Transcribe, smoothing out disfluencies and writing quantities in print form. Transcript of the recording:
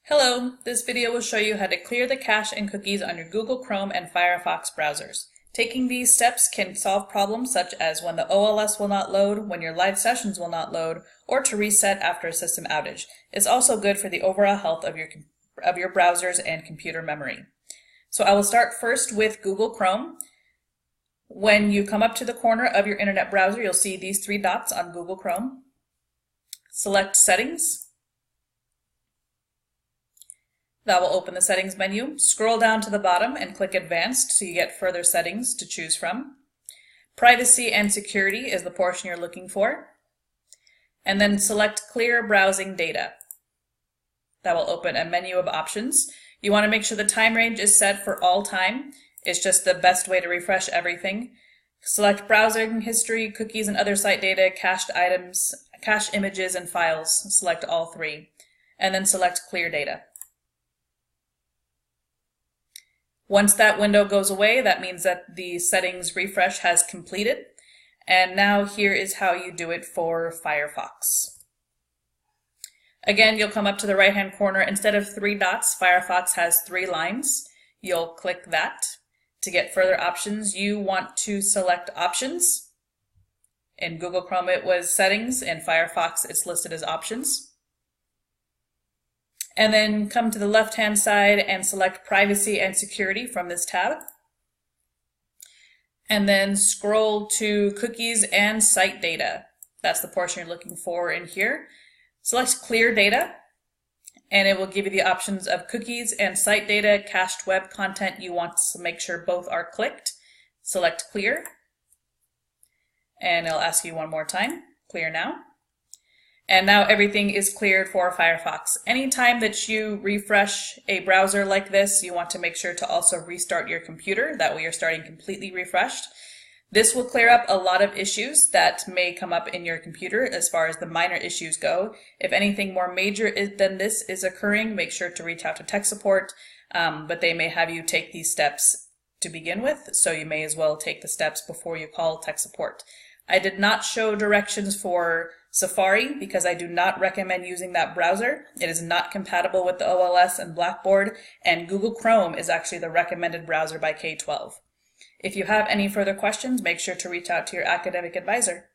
Hello, this video will show you how to clear the cache and cookies on your Google Chrome and Firefox browsers. Taking these steps can solve problems such as when the OLS will not load, when your live sessions will not load, or to reset after a system outage. It's also good for the overall health of your browsers and computer memory. So I will start first with Google Chrome. When you come up to the corner of your internet browser, you'll see these three dots on Google Chrome. Select Settings. That will open the settings menu. Scroll down to the bottom and click Advanced so you get further settings to choose from. Privacy and Security is the portion you're looking for. And then select Clear Browsing Data. That will open a menu of options. You want to make sure the time range is set for all time. It's just the best way to refresh everything. Select Browsing History, Cookies and Other Site Data, Cached Items, Cache Images, and Files. Select all three. And then select Clear Data. Once that window goes away, that means that the settings refresh has completed. And now here is how you do it for Firefox. Again, you'll come up to the right-hand corner. Instead of three dots, Firefox has three lines. You'll click that. To get further options, you want to select Options. In Google Chrome, it was Settings. In Firefox, it's listed as Options. And then come to the left-hand side and select Privacy and Security from this tab. And then scroll to Cookies and Site Data. That's the portion you're looking for in here. Select Clear Data, and it will give you the options of cookies and site data, cached web content. You want to make sure both are clicked. Select Clear, and it'll ask you one more time, Clear now. And now everything is cleared for Firefox. Anytime that you refresh a browser like this, you want to make sure to also restart your computer. That way you're starting completely refreshed. This will clear up a lot of issues that may come up in your computer as far as the minor issues go. If anything more major than this is occurring, make sure to reach out to tech support, but they may have you take these steps to begin with, so you may as well take the steps before you call tech support. I did not show directions for Safari because I do not recommend using that browser. It is not compatible with the OLS and Blackboard, and Google Chrome is actually the recommended browser by K-12. If you have any further questions, make sure to reach out to your academic advisor.